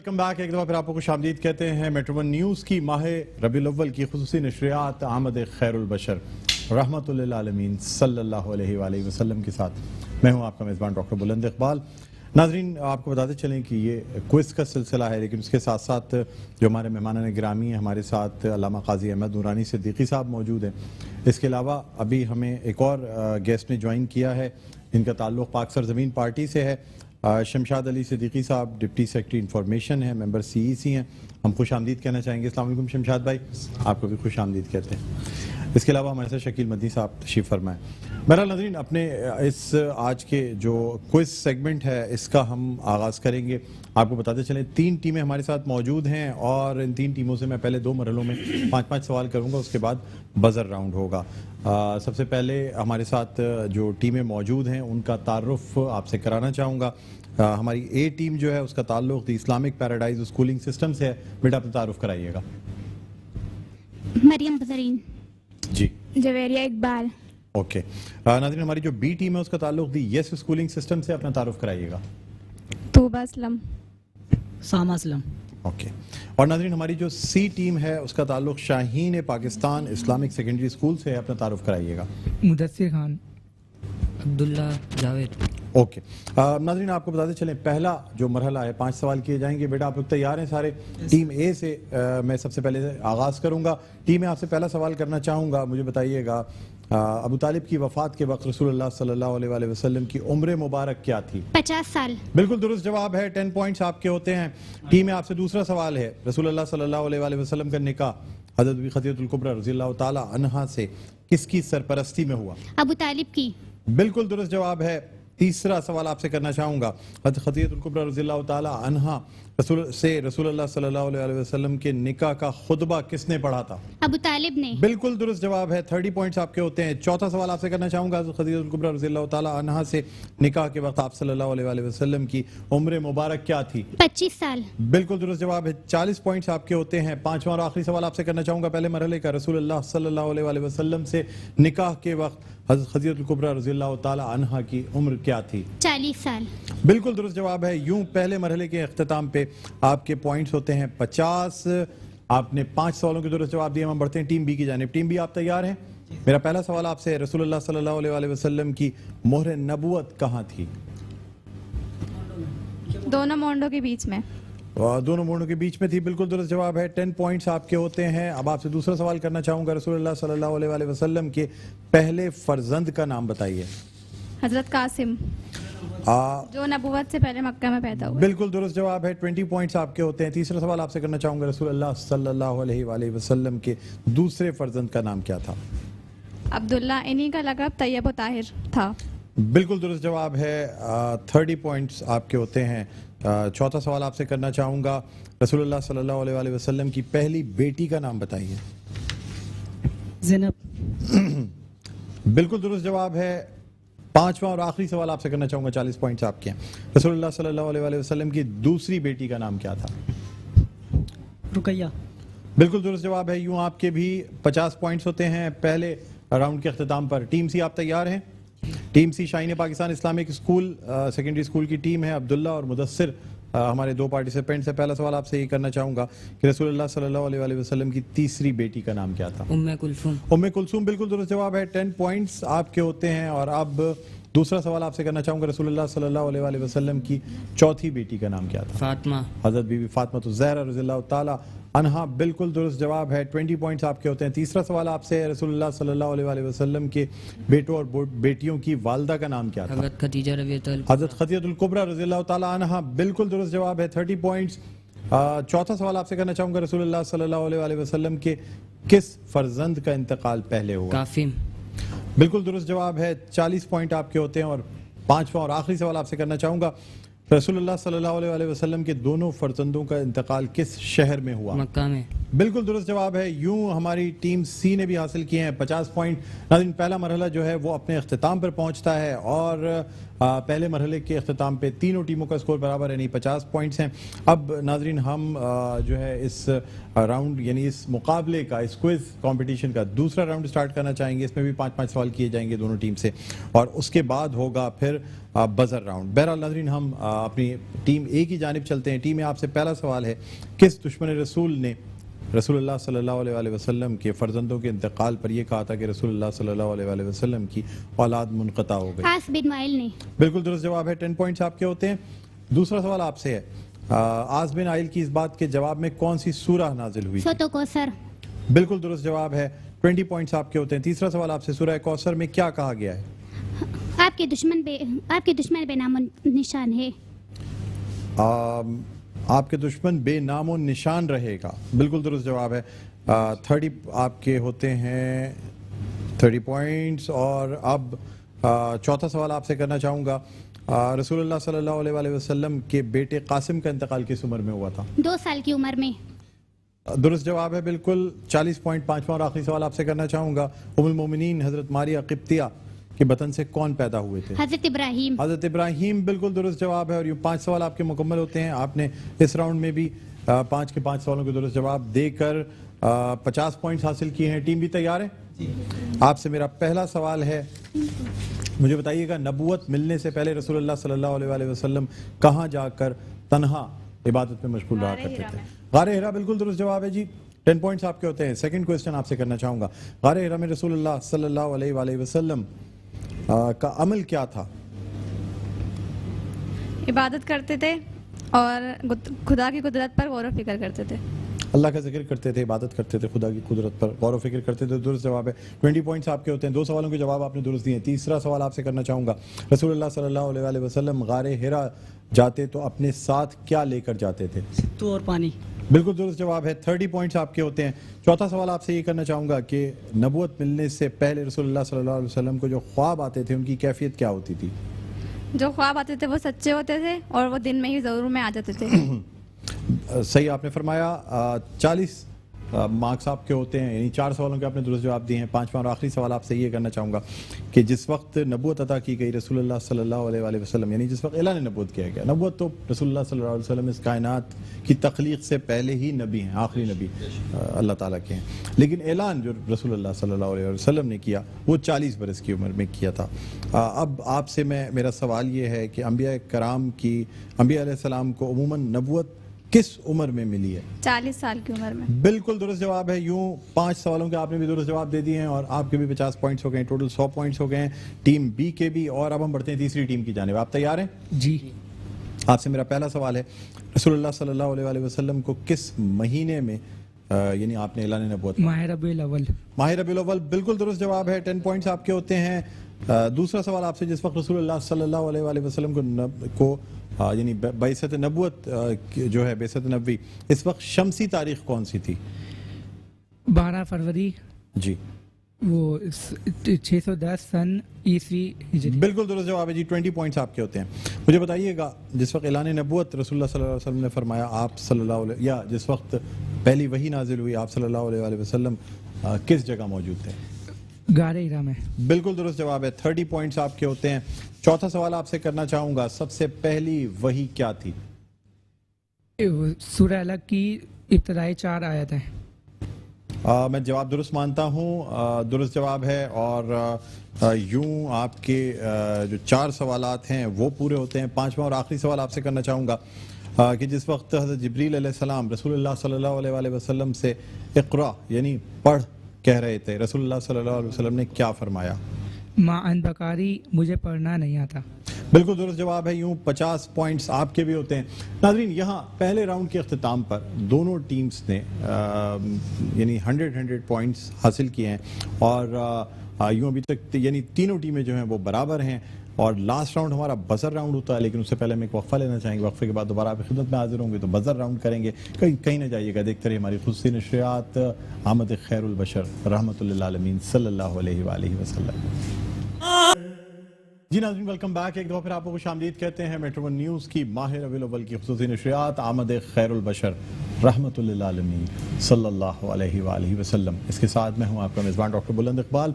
Welcome back. ایک دفعہ پھر آپ کو خوش آمدید کہتے ہیں میٹرو ون نیوز کی ماہ ربیع الاول کی خصوصی نشریات آمد خیر البشر رحمت للعالمین صلی اللہ علیہ وآلہ وسلم کے ساتھ میں ہوں آپ کا میزبان ڈاکٹر بلند اقبال. ناظرین, آپ کو بتاتے چلیں کہ یہ کوئز کا سلسلہ ہے, لیکن اس کے ساتھ ساتھ جو ہمارے مہمانان گرامی ہیں ہمارے ساتھ علامہ قاضی احمد نورانی صدیقی صاحب موجود ہیں. اس کے علاوہ ابھی ہمیں ایک اور گیسٹ نے جوائن کیا ہے جن کا تعلق پاک سرزمین پارٹی سے ہے. شمشاد علی صدیقی صاحب ڈپٹی سیکرٹری انفارمیشن ہیں, ممبر سی ای سی ہیں. ہم خوش آمدید کہنا چاہیں گے. السلام علیکم شمشاد بھائی, آپ کو بھی خوش آمدید کہتے ہیں. اس کے علاوہ ہمارے ساتھ شکیل مدنی صاحب تشریف فرمائیں. بہرحال ناظرین, اپنے اس آج کے جو کوئز سیگمنٹ ہے اس کا ہم آغاز کریں گے. آپ کو بتاتے چلیں 3 ٹیمیں ہمارے ساتھ موجود ہیں اور ان 3 ٹیموں سے میں پہلے 2 مرحلوں میں 5-5 سوال کروں گا, اس کے بعد بزر راؤنڈ ہوگا. سب سے پہلے ہمارے ساتھ جو ٹیمیں موجود ہیں ان کا تعارف آپ سے کرانا چاہوں گا. ہماری اے ٹیم جو ہے اس کا تعلق the Islamic paradise schooling system سے ہے. بیٹا اپنا تعارف کرائیے گا. مریم بزرین. جی. جویریہ اقبال. اوکے. ناظرین, ہماری جو بی ٹیم ہے اس کا تعلق دی یس اسکولنگ سسٹم سے. اپنا تعارف کرائیے گا. طوبہ اسلم. سامہ اسلم. اوکے. اور ناظرین, ہماری جو سی ٹیم ہے اس کا تعلق شاہین پاکستان اسلامک سیکنڈری اسکول سے ہے. اپنا تعارف کرائیے گا. مدثر خان. عبداللہ جاوید. اوکے. ناظرین, آپ کو بتاتے چلیں پہلا جو مرحلہ ہے 5 سوال کیے جائیں گے. بیٹا آپ لوگ تیار ہیں سارے؟ ٹیم اے سے میں سب سے پہلے آغاز کروں گا. ٹیم میں آپ سے پہلا سوال کرنا چاہوں گا. مجھے بتائیے گا ابو طالب کی وفات کے وقت رسول اللہ صلی اللہ علیہ وآلہ وسلم کی عمر مبارک کیا تھی؟ 50 سال. بالکل درست جواب ہے. 10 پوائنٹس آپ کے ہوتے ہیں. ٹیم میں آپ سے دوسرا سوال ہے. رسول اللہ صلی اللہ علیہ وآلہ وسلم کا نکاح حضرت بی خدیجہ الکبریٰ رضی اللہ تعالی عنہا سے کس کی سرپرستی میں ہوا؟ ابو طالب کی. بالکل درست جواب ہے. تیسرا سوال آپ سے کرنا چاہوں گا. حضرت خدیجہ الکبریٰ رضی اللہ تعالی عنہا سے رسول اللہ صلی اللہ علیہ وسلم کے نکاح کا خطبہ کس نے پڑھا تھا؟ ابو طالب نے. بالکل درست جواب ہے. 30 پوائنٹس آپ کے ہوتے ہیں. چوتھا سوال آپ سے کرنا چاہوں گا. حضرت خدیجہ الکبریٰ رضی اللہ تعالی عنہا سے نکاح کے وقت آپ صلی اللہ علیہ وسلم کی عمر مبارک کیا تھی؟ 25 سال. بالکل درست جواب ہے. 40 پوائنٹس آپ کے ہوتے ہیں. 5واں اور آخری سوال آپ سے کرنا چاہوں گا پہلے مرحلے کا. رسول اللہ صلی اللہ علیہ وسلم سے نکاح کے وقت حضرت خدیجہ الکبریٰ رضی اللہ تعالی عنہا کی عمر کیا تھی؟ 40 سال. بالکل درست جواب ہے. یوں پہلے مرحلے کے اختتام پہ آپ کے پوائنٹس ہوتے ہیں 50. آپ نے 5 سوالوں کے درست جواب دیے. ہم بڑھتے ہیں ٹیم بی کی جانب. ٹیم بی آپ تیار ہیں؟ میرا پہلا سوال آپ سے ہے. رسول اللہ صلی اللہ علیہ وسلم کی مہر نبوت کہاں تھی؟ دونوں مونڈوں کے بیچ میں. دونوں مونڈوں کے بیچ میں تھی. بالکل درست جواب ہے. 10 پوائنٹس آپ کے ہوتے ہیں. اب آپ سے دوسرا سوال کرنا چاہوں گا. رسول اللہ صلی اللہ علیہ وسلم کے پہلے فرزند کا نام بتائیے. حضرت قاسم, جو نبوت سے پہلے مکہ میں پیدا ہوا. بالکل درست جواب ہے. 20 پوائنٹس آپ کے ہوتے ہیں. تیسرا سوال آپ سے کرنا چاہوں گا. رسول اللہ صلی اللہ علیہ وسلم کے دوسرے فرزند کا نام کیا تھا؟ عبداللہ. انہی کا لقب طیب و طاہر تھا. بالکل درست جواب ہے. 30 پوائنٹس آپ کے ہوتے ہیں. چوتھا سوال آپ سے کرنا چاہوں گا. رسول اللہ صلی اللہ علیہ وسلم کی پہلی بیٹی کا نام بتائیے. زینب. بالکل درست جواب ہے. 5واں اور آخری سوال آپ سے کرنا چاہوں گا. 40 پوائنٹس آپ کے ہیں. رسول اللہ صلی اللہ علیہ وسلم کی دوسری بیٹی کا نام کیا تھا؟ رقیہ. بالکل درست جواب ہے. یوں آپ کے بھی 50 پوائنٹس ہوتے ہیں پہلے راؤنڈ کے اختتام پر. ٹیم سی آپ تیار ہیں؟ Team C Shaheen Pakistan Islamic school secondary school کی ٹیم ہے. عبداللہ اور مدثر ہمارے 2 پارٹیسپینٹس ہیں. پہلا سوال آپ سے یہ کرنا چاہوں گا کہ رسول اللہ صلی اللہ علیہ وسلم کی تیسری بیٹی کا نام کیا تھا؟ ام کلثوم. ام کلثوم. بالکل درست جواب ہے. 10 پوائنٹس آپ کے ہوتے ہیں. اور اب دوسرا سوال آپ سے کرنا چاہوں گا. رسول اللہ صلی اللہ علیہ وسلم کی چوتھی بیٹی کا نام کیا تھا؟ فاطمہ. حضرت بی بی فاطمہ الزہرا رضی اللہ تعالی عنہا. بالکل درست جواب ہے. 20 پوائنٹس آپ کے ہوتے ہیں. تیسرا سوال آپ سے ہے. رسول اللہ صلی اللہ علیہ وسلم کے بیٹوں اور بیٹیوں کی والدہ کا نام کیا تھا؟ حضرت خدیجہ حضرت خدیجہ الکبریٰ رضی اللہ تعالی عنہا. بالکل درست جواب ہے. 30 پوائنٹس. چوتھا سوال آپ سے کرنا چاہوں گا. رسول اللہ صلی اللہ علیہ وسلم کے کس فرزند کا انتقال پہلے ہوا؟ قاسم. بالکل درست جواب ہے. 40 پوائنٹ آپ کے ہوتے ہیں. اور 5واں اور آخری سوال آپ سے کرنا چاہوں گا. رسول اللہ صلی اللہ علیہ وسلم کے دونوں فرزندوں کا انتقال کس شہر میں ہوا؟ مکہ میں. بالکل درست جواب ہے. یوں ہماری ٹیم سی نے بھی حاصل کیے ہیں 50 پوائنٹ. ناظرین, پہلا مرحلہ جو ہے وہ اپنے اختتام پر پہنچتا ہے اور پہلے مرحلے کے اختتام پہ تینوں ٹیموں کا سکور برابر یعنی 50 پوائنٹس ہیں. اب ناظرین ہم جو ہے اس راؤنڈ یعنی اس مقابلے کا اس کوئز کمپٹیشن کا دوسرا راؤنڈ سٹارٹ کرنا چاہیں گے. اس میں بھی 5-5 سوال کیے جائیں گے دونوں ٹیم سے اور اس کے بعد ہوگا پھر بزر راؤنڈ. بہرحال ناظرین ہم اپنی ٹیم اے کی جانب چلتے ہیں. ٹیم اے آپ سے پہلا سوال ہے, کس دشمن رسول نے رسول اللہ صلی اللہ علیہ وسلم کے فرزندوں کے انتقال پر یہ کہا تھا کہ رسول اللہ صلی اللہ علیہ وسلم کی اولاد منقطع ہو گئی؟ عاص بن وائل نے. بالکل درست جواب ہے. 10 پوائنٹس آپ کے ہوتے ہیں. دوسرا سوال آپ سے ہے, عاص بن وائل کی اس بات کے جواب میں کون سی سورہ نازل ہوئی؟ سورۃ کوثر. بالکل درست جواب ہے. 20 پوائنٹس آپ کے ہوتے ہیں. تیسرا سوال آپ سے, سورہ کوثر میں کیا کہا گیا ہے؟ آپ کے دشمن بے نام و نشان ہے. آپ کے دشمن بے نام و نشان رہے گا. بالکل درست جواب ہے. 30 آپ کے ہوتے ہیں 30 پوائنٹس. اور اب چوتھا سوال آپ سے کرنا چاہوں گا, رسول اللہ صلی اللہ علیہ وسلم کے بیٹے قاسم کا انتقال کس عمر میں ہوا تھا؟ 2 سال کی عمر میں. درست جواب ہے بالکل. 40 پوائنٹ. پانچواں اور آخری سوال آپ سے کرنا چاہوں گا, ام المومنین حضرت ماریہ قبطیہ کے بطن سے کون پیدا ہوئے تھے؟ حضرت ابراہیم. حضرت ابراہیم. بالکل درست جواب ہے. اور یہ 5 سوال آپ کے مکمل ہوتے ہیں. آپ نے اس راؤنڈ میں بھی 5 کے 5 سوالوں کے درست جواب دے کر 50 پوائنٹس حاصل کیے ہیں. ٹیم بھی تیار ہے؟ آپ سے میرا پہلا سوال ہے, مجھے بتائیے گا نبوت ملنے سے پہلے رسول اللہ صلی اللہ علیہ وسلم کہاں جا کر تنہا عبادت میں مشغول رہا کرتے تھے؟ غار ہرا. بالکل درست جواب ہے جی. 10 پوائنٹس آپ کے ہوتے ہیں. سیکنڈ کوئسچن آپ سے کرنا چاہوں گا, غار ہرا میں رسول اللہ صلی اللہ علیہ وسلم کا عمل کیا تھا؟ عبادت کرتے تھے اور خدا کی قدرت پر غور و فکر کرتے تھے. اللہ کا ذکر کرتے تھے, عبادت کرتے تھے, خدا کی قدرت پر غور و فکر کرتے تھے. درست جواب ہے. 20 پوائنٹس آپ کے ہوتے ہیں. 2 سوالوں کے جواب آپ نے درست دیے ہیں. تیسرا سوال آپ سے کرنا چاہوں گا, رسول اللہ صلی اللہ علیہ وسلم غار ہرا جاتے تو اپنے ساتھ کیا لے کر جاتے تھے؟ تو اور پانی. بالکل درست جواب ہے. 30 پوائنٹس آپ کے ہوتے ہیں. چوتھا سوال آپ سے یہ کرنا چاہوں گا کہ نبوت ملنے سے پہلے رسول اللہ صلی اللہ علیہ وسلم کو جو خواب آتے تھے ان کی کیفیت کیا ہوتی تھی؟ جو خواب آتے تھے وہ سچے ہوتے تھے اور وہ دن میں ہی ضرور میں آ جاتے تھے. صحیح آپ نے فرمایا. 40 مارکس آپ کے ہوتے ہیں, یعنی 4 سوالوں کے آپ نے درست جواب دیے ہیں. 5واں اور آخری سوال آپ سے یہ کرنا چاہوں گا کہ جس وقت نبوت عطا کی گئی رسول اللہ صلی اللہ علیہ وسلم, یعنی جس وقت اعلان نبوت کیا گیا, نبوت تو رسول اللہ صلی اللہ علیہ وسلم اس کائنات کی تخلیق سے پہلے ہی نبی ہیں, آخری نبی اللہ تعالیٰ کے ہیں, لیکن اعلان جو رسول اللہ صلی اللہ علیہ وسلم نے کیا وہ 40 برس کی عمر میں کیا تھا. اب آپ سے میرا سوال یہ ہے کہ انبیاء کرام کی, انبیاء علیہ السلام کو عموماً نبوت کس عمر میں ملی ہے؟ 40 سال کی عمر میں. بالکل درست جواب ہے. یوں 5 سوالوں کے آپ نے بھی درست جواب دے دیے ہیں اور آپ کے بھی 50 پوائنٹس ہو گئے ہیں. ٹوٹل 100 پوائنٹس ہو گئے ہیں ٹیم بی کے بھی. اور اب ہم بڑھتے ہیں تیسری ٹیم کی جانب. آپ تیار ہیں؟ جی. آپ سے میرا پہلا سوال ہے, رسول اللہ صلی اللہ علیہ وسلم کو کس مہینے میں یعنی آپ نے اعلان نبوت؟ ماہ ربیع الاول. ماہ ربیع الاول. بالکل درست جواب ہے. 10 پوائنٹس آپ کے ہوتے ہیں. دوسرا سوال آپ سے, جس وقت رسول اللہ صلی اللہ علیہ وسلم کو یعنی بعثت نبوت جو ہے بعثت نبوی, اس وقت شمسی تاریخ کون سی تھی؟ 12 فروری. جی. وہ 610 سن عیسوی ہجری. بالکل درست جواب ہے جی. 20 پوائنٹس آپ کے ہوتے ہیں. مجھے بتائیے گا جس وقت اعلان نبوت رسول اللہ صلی اللہ علیہ وسلم نے فرمایا, آپ صلی اللہ علیہ, یا جس وقت پہلی وحی نازل ہوئی, آپ صلی اللہ علیہ وسلم کس جگہ موجود تھے؟ غار ہرا میں. بالکل درست جواب ہے. 30 پوائنٹس آپ کے ہوتے ہیں. چوتھا سوال آپ سے کرنا چاہوں گا, سب سے پہلی وحی کیا تھی؟ سورہ الگ کی ابتدائی 4 آیت ہیں. میں جواب درست مانتا ہوں, درست جواب ہے. اور یوں آپ کے جو 4 سوالات ہیں وہ پورے ہوتے ہیں. 5واں اور آخری سوال آپ سے کرنا چاہوں گا کہ جس وقت حضرت جبریل علیہ السلام رسول اللہ صلی اللہ علیہ وسلم سے اقرا یعنی پڑھ کہہ رہے تھے, رسول اللہ صلی اللہ علیہ وسلم نے کیا فرمایا؟ ماں ان بکاری, مجھے پڑھنا نہیں آتا. بالکل درست جواب ہے. یوں 50 پوائنٹس آپ کے بھی ہوتے ہیں. ناظرین یہاں پہلے راؤنڈ کے اختتام پر دونوں ٹیمز نے یعنی 100 پوائنٹس حاصل کیے ہیں اور یوں ابھی تک یعنی تینوں ٹیمیں جو ہیں وہ برابر ہیں. اور لاسٹ راؤنڈ ہمارا بزر راؤنڈ ہوتا ہے, لیکن اس سے پہلے ہم ایک وقفہ لینا چاہیں گے. وقفے کے بعد دوبارہ آپ کی خدمت میں حاضر ہوں گے تو بزر راؤنڈ کریں گے. کہیں نہ جائیے گا, دیکھتے رہیے ہماری خصوصی نشریات احمد خیر البشر رحمۃ اللہ علیہ صلی اللہ علیہ وآلہ وسلم. جی ناظرین ویلکم بیک، ایک دفعہ پھر آپ کو خوش آمدید کہتے ہیں میٹرو ون نیوز کی ماہ ربیع الاول کی خصوصی نشریات آمد خیر البشر رحمت للعالمین صلی اللہ علیہ وآلہ وسلم، اس کے ساتھ میں ہوں آپ کا میزبان ڈاکٹر بلند اقبال۔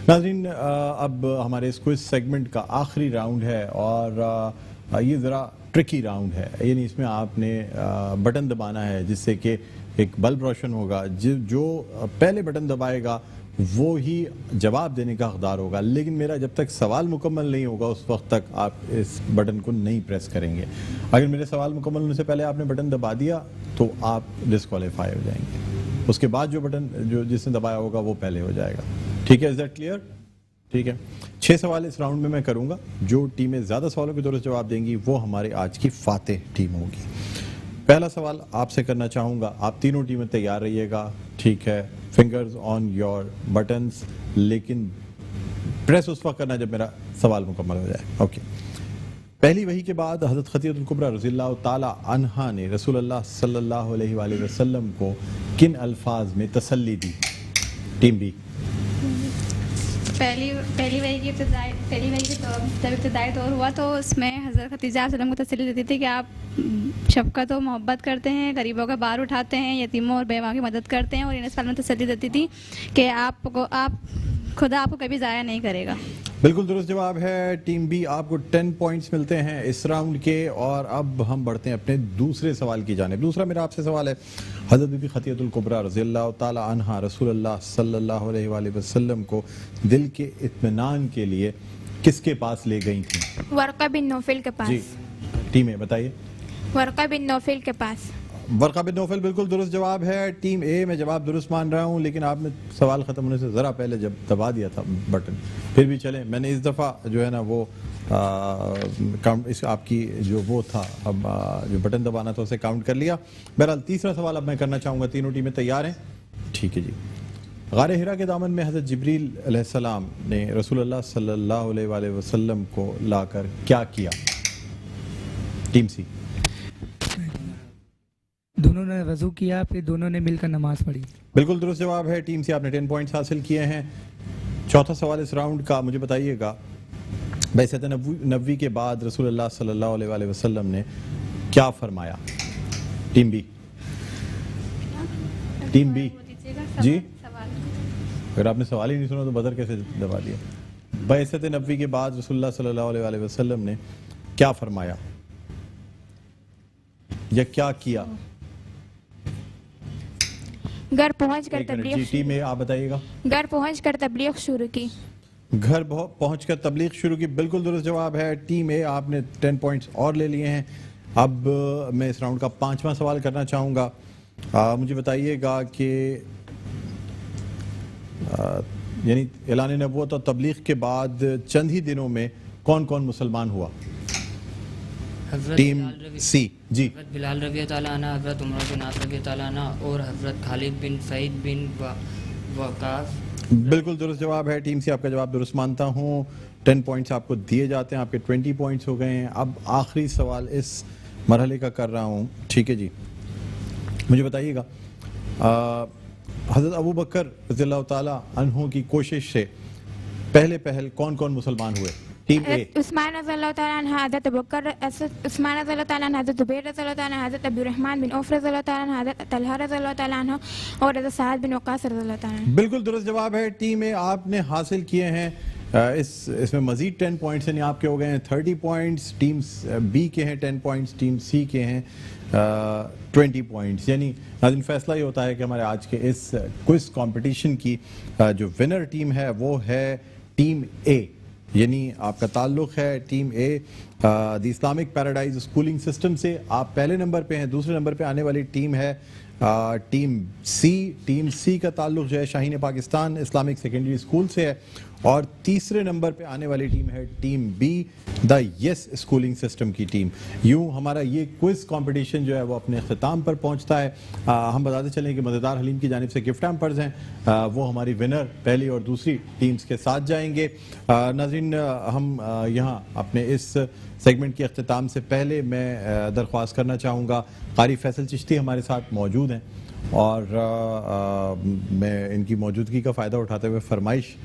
ناظرین اب ہمارے اس کوئز سیگمنٹ کا آخری راؤنڈ ہے اور یہ ذرا ٹرکی راؤنڈ ہے، یعنی اس میں آپ نے بٹن دبانا ہے جس سے کہ ایک بلب روشن ہوگا، جو پہلے بٹن دبائے گا وہ ہی جواب دینے کا حقدار ہوگا، لیکن میرا جب تک سوال مکمل نہیں ہوگا اس وقت تک آپ اس بٹن کو نہیں پریس کریں گے۔ اگر میرے سوال مکمل ہونے سے پہلے آپ نے بٹن دبا دیا تو آپ ڈسکوالیفائی ہو جائیں گے، اس کے بعد جو بٹن جس نے دبایا ہوگا وہ پہلے ہو جائے گا۔ ٹھیک ہے، از دیٹ کلیئر؟ ٹھیک ہے، 6 سوال اس راؤنڈ میں کروں گا، جو ٹیمیں زیادہ سوالوں کے درست جواب دیں گی وہ ہمارے آج کی فاتح ٹیم ہوگی۔ پہلا سوال آپ سے کرنا چاہوں گا، آپ تینوں ٹیمیں تیار رہیے گا، ٹھیک ہے، فنگرز آن یور بٹنز، لیکن پریس اس وقت کرنا جب میرا سوال مکمل ہو جائے۔ اوکے، پہلی وحی کے بعد حضرت خدیجہ الکبریٰ رضی اللہ تعالی عنہا نے رسول اللہ صلی اللہ علیہ وآلہ وسلم کو کن الفاظ میں تسلی دی؟ Team B. پہلی وحی کی جب ابتدائی دور ہوا تو اس میں حضرت خدیجہ علیہ السلام کو تسلی دیتی تھی کہ آپ شفقت و محبت کرتے ہیں، غریبوں کا بار اٹھاتے ہیں، یتیموں اور بیواؤں کی مدد کرتے ہیں، اور انہیں اس میں تسلی دیتی تھی کہ خدا آپ کو کبھی ضائع نہیں کرے گا۔ بالکل درست جواب ہے ٹیم بی، آپ کو 10 پوائنٹس ملتے ہیں اس راؤنڈ کے۔ اور اب ہم بڑھتے ہیں اپنے دوسرے سوال کی جانب۔ دوسرا میرا آپ سے سوال ہے، حضرت بی بی خدیجہ الکبریٰ رضی اللہ تعالی عنہا رسول اللہ صلی اللہ علیہ وآلہ وسلم کو دل کے اطمینان کے لیے کس کے پاس لے گئی تھیں؟ ورقہ بن نوفل کے پاس۔ جی ٹیمیں بتائیے۔ ورقہ بن نوفل کے پاس۔ ورقہ بن نوفل بالکل درست جواب ہے ٹیم اے، میں جواب درست مان رہا ہوں، لیکن آپ نے سوال ختم ہونے سے ذرا پہلے جب دبا دیا تھا بٹن، پھر بھی چلیں، میں نے اس دفعہ جو ہے نا وہ آپ کی جو وہ تھا اب جو بٹن دبانا تھا اسے کاؤنٹ کر لیا۔ بہرحال تیسرا سوال اب میں کرنا چاہوں گا، تینوں ٹیمیں تیار ہیں؟ ٹھیک ہے جی۔ غار حرا کے دامن میں حضرت جبریل علیہ السلام نے رسول اللہ صلی اللہ علیہ وآلہ وسلم کو لا کر کیا کیا؟ Team C. دونوں نے وضو کیا، پھر دونوں نے مل کر نماز پڑھی۔ بالکل درست جواب ہے ٹیم سے، آپ نے 10 پوائنٹس حاصل کیے ہیں۔ چوتھا سوال اس راؤنڈ کا، مجھے بتائیے گا بعثت نبوی کے بعد رسول اللہ صلی اللہ علیہ وآلہ وسلم نے کیا فرمایا؟ Team B. ٹیم بی جی، اگر آپ نے سوال ہی نہیں سنا تو بزر کیسے دبا دیا؟ بعثت نبوی کے بعد رسول اللہ صلی اللہ علیہ وآلہ وسلم نے کیا فرمایا یا کیا کیا؟ گھر پہنچ کر تبلیغ جی ٹیم میں آپ بتائیے گا۔ گھر پہنچ کر تبلیغ شروع کی۔ گھر پہنچ کر تبلیغ شروع کی، بالکل درست جواب ہے ٹیم اے، آپ نے 10 پوائنٹس اور لے لیے ہیں۔ اب میں اس راؤنڈ کا 5واں سوال کرنا چاہوں گا، مجھے بتائیے گا کہ یعنی اعلان نبوت اور تبلیغ کے بعد چند ہی دنوں میں کون کون مسلمان ہوا؟ ٹیم سی جی۔ حضرت بلال رضی اللہ عنہ، حضرت عمر بن عاص رضی اللہ عنہ اور حضرت خالد بن سعید بن وقاص۔ بالکل درست جواب ہے ٹیم سی، آپ کا جواب درست مانتا ہوں، 10 پوائنٹس آپ کو دیے جاتے ہیں، آپ کے 20 پوائنٹس ہو گئے ہیں۔ اب آخری سوال اس مرحلے کا کر رہا ہوں، ٹھیک ہے جی، مجھے بتائیے گا حضرت ابو بکر رضی اللہ تعالی عنہ کی کوشش سے پہل کون کون مسلمان ہوئے؟ ٹیم اے۔ عثمان رضی اللہ تعالیٰ عنہ، حضرت ابوبکر، عثمان رضی اللہ تعالیٰ عنہ، حضرت زبیر رضی اللہ تعالیٰ عنہ، حضرت عبد الرحمن بن عوف رضی اللہ تعالیٰ عنہ، حضرت طلحہ رضی اللہ تعالیٰ عنہ اور حضرت سعد بن وقاص رضی اللہ تعالیٰ عنہ۔ بالکل درست جواب ہے ٹیم اے، آپ نے حاصل کیے ہیں اس میں مزید 10 پوائنٹس، یعنی آپ کے ہو گئے ہیں 30 پوائنٹس، ٹیم بی کے ہیں 10 پوائنٹس، ٹیم سی کے ہیں 20 پوائنٹس۔ یعنی ناظرین فیصلہ یہ ہوتا ہے کہ ہمارے آج کے اس کوئز کمپٹیشن کی جو ونر ٹیم ہے وہ ہے ٹیم اے، یعنی آپ کا تعلق ہے team a the Islamic paradise schooling system سے، آپ پہلے نمبر پہ ہیں۔ دوسرے نمبر پہ آنے والی ٹیم ہے ٹیم سی، ٹیم سی کا تعلق جو ہے شاہین پاکستان اسلامک سیکنڈری اسکول سے ہے، اور تیسرے نمبر پہ آنے والی ٹیم ہے team B the yes schooling system کی ٹیم۔ یوں ہمارا یہ کوئز کمپٹیشن جو ہے وہ اپنے اختتام پر پہنچتا ہے۔ ہم بتاتے چلیں کہ مزیدار حلیم کی جانب سے گفٹ ہیمپرز ہیں، وہ ہماری ونر پہلی اور دوسری ٹیمز کے ساتھ جائیں گے۔ ناظرین ہم یہاں اپنے اس سیگمنٹ کے اختتام سے پہلے میں درخواست کرنا چاہوں گا، قاری فیصل چشتی ہمارے ساتھ موجود ہیں اور میں ان کی موجودگی کا فائدہ اٹھاتے ہوئے فرمائش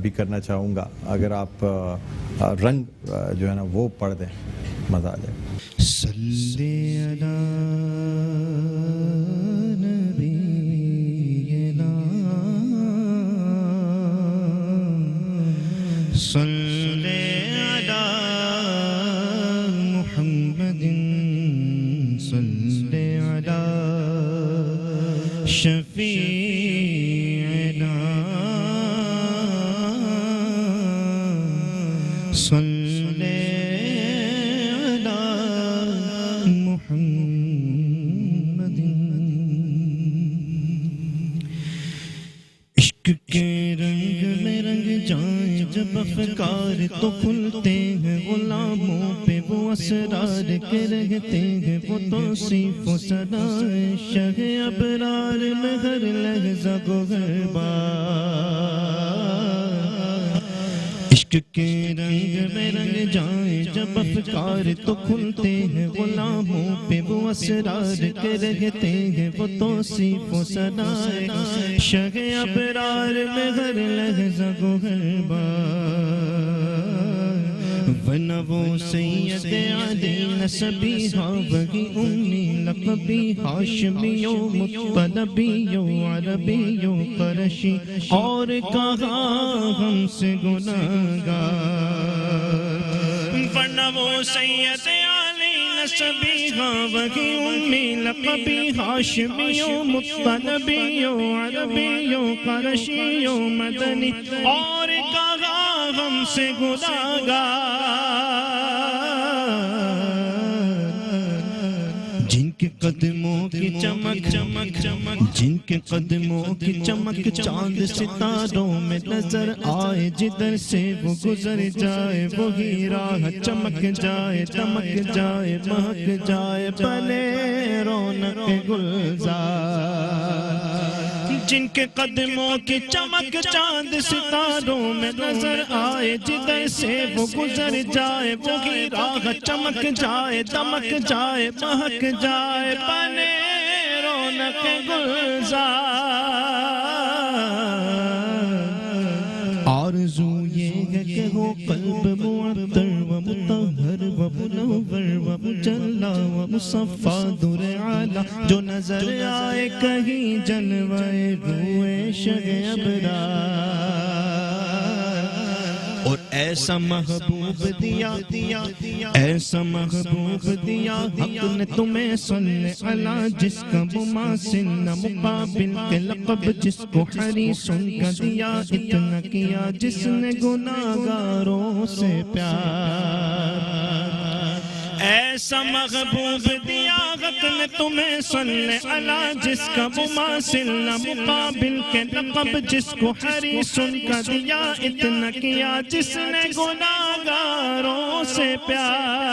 بھی کرنا چاہوں گا. اگر آپ رنگ جو ہے نا وہ پڑھ دیں مزہ آ جائے. صلی علی نبینا صلی علی محمد صلی علی شفیعنا صلی کے رنگ میں رنگ جائیں جب افکار تو کھلتے ہیں غلاموں پہ وہ اسرار کے رہتے ہیں وہ توصیف و صدائے شہ ابرار میں ہر لحظہ گوہر بار. عشق کے رنگ میں رنگ جائیں جب افکار تو کھلتے ہیں غلاموں پہ وہ اسرار کے رہتے ہیں وہ توصیف و صدائے شہ ابرار میں ہر لحظہ گوہر بار. ورنہ وہ سید علی نسبی ہاں وہی امی لقبی ہاشمیو مطلبیو عربیو قرشی اور کہاں ہم سے گناہگار. ورنہ وہ سید علی نسبی ہاں وہی امی لقبی ہاشمیو مطلبیو عربیو قرشیو مدنی اور کہاں ہم سے گناہگار. جن کے قدموں کی چمک چمک چمک جن کے قدموں کی چمک چاند ستاروں میں نظر آئے جدھر سے وہ گزر جائے وہی راہ چمک جائے دمک جائے مہک جائے بھلے رونق گلزار. جن کے قدموں کی چمک چاند ستاروں میں نظر آئے جدھر سے وہ گزر جائے وہی راہ چمک جائے دمک جائے مہک جائے بنے رونق گلزار. آرزو یہ ہے کہ ہو قلب معطر و مطہر و منور و مجلا و مصفا در اعلی جو نظر آئے کہیں جلوہ روئے شہ ابرار. اور ایسا محبوب دیا ایسا محبوب دیا حق نے تمہیں صلی علی جس کا مماثل نہ مقابل کے لقب جس کو حریصن کا دیا اتنا کیا جس نے گناہگاروں سے پیار. ایسا محبوب دیا حق نے تمہیں صلی علی جس کا مماثل نہ مقابل کے لقب جس کو حریصن کا دیا اتنا کیا جس نے گناہگاروں سے پیار.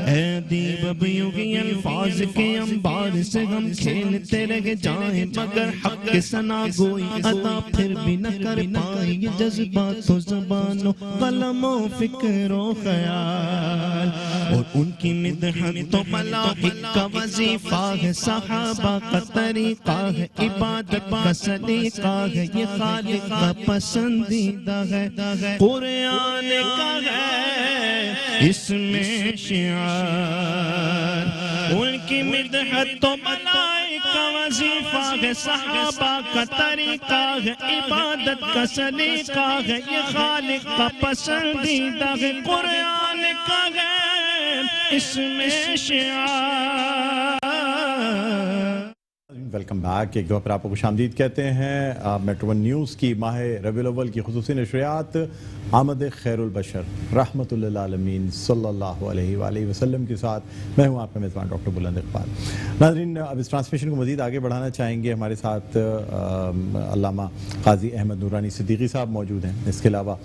اے دیب اب یوگی الفاظ کے انبار سے ہم کھیلتے رہ جائیں مگر حق کے ثنا گوئی عطا پھر بھی نہ کر پائیں یہ جذبات و زبان و قلم و فکر و خیال. اور ان کی مدحت تو ملائک کا وظیفہ ہے صحابہ کا طریقہ ہے عبادت کا سلیقہ ہے یہ خالق کا پسندیدہ ہے قرآن کا ہے اس میں شعار. ان کی مدحت تو ملائک کا وظیفہ ہے صحابہ کا طریقہ ہے عبادت کا سلیقہ ہے یہ خالق کا پسندیدہ ہے قرآن کا ہے اس میں شعار. Welcome back. ایک دفعہ پھر آپ کو خوش آمدید کہتے ہیں. میٹرو ون نیوز کی ماہ ربیع الاول کی خصوصی نشریات آمد خیر البشر رحمت للعالمین صلی اللہ علیہ وآلہ وسلم کے ساتھ میں ہوں آپ کا میزبان ڈاکٹر بلند اقبال. ناظرین اب اس ٹرانسمیشن کو مزید آگے بڑھانا چاہیں گے. ہمارے ساتھ علامہ قاضی احمد نورانی صدیقی صاحب موجود ہیں. اس کے علاوہ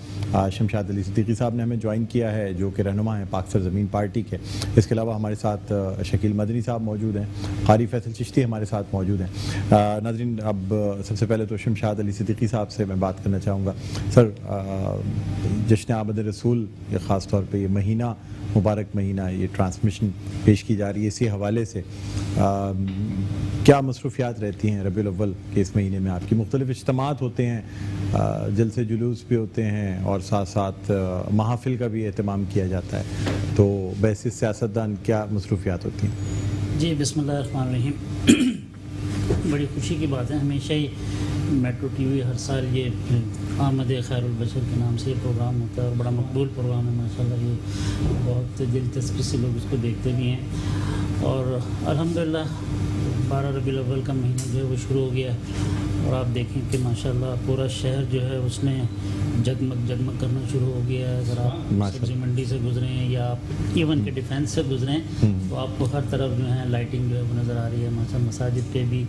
شمشاد علی صدیقی صاحب نے ہمیں جوائن کیا ہے جو کہ رہنما ہیں پاک سرزمین پارٹی کے. اس کے علاوہ ہمارے ساتھ شکیل مدنی صاحب موجود ہیں. قاری فیصل چشتی ہمارے ساتھ موجود موجود ہیں. ناظرین, اب سب سے پہلے تو شمشاد علی صدیقی صاحب سے میں بات کرنا چاہوں گا. سر, جشن آمد رسول, یہ خاص طور پہ یہ مہینہ, مبارک مہینہ, یہ ٹرانسمیشن پیش کی جا رہی ہے, اسی حوالے سے کیا مصروفیات رہتی ہیں ربیع الاول کے اس مہینے میں؟ آپ کی مختلف اجتماعات ہوتے ہیں, جلسے جلوس بھی ہوتے ہیں, اور ساتھ ساتھ محافل کا بھی اہتمام کیا جاتا ہے, تو بحث سیاستدان کیا مصروفیات ہوتی ہیں؟ جی, بسم اللہ الرحمن الرحیم. بڑی خوشی کی بات ہے, ہمیشہ ہی میٹرو ٹی وی ہر سال یہ آمد خیر البشر کے نام سے یہ پروگرام ہوتا ہے, اور بڑا مقبول پروگرام ہے ماشاءاللہ. یہ بہت دلچسپی سے لوگ اس کو دیکھتے بھی ہیں, اور الحمدللہ 12 ربیع الاول کا مہینہ جو ہے وہ شروع ہو گیا, اور آپ دیکھیں کہ ماشاءاللہ پورا شہر جو ہے اس نے جگمگ کرنا شروع ہو گیا ہے. اگر آپ سبزی منڈی سے گزرے ہیں یا آپ ایون کے ڈیفینس سے گزریں تو آپ کو ہر طرف جو ہے لائٹنگ جو ہے وہ نظر آ رہی ہے ماشاءاللہ, مساجد پہ بھی,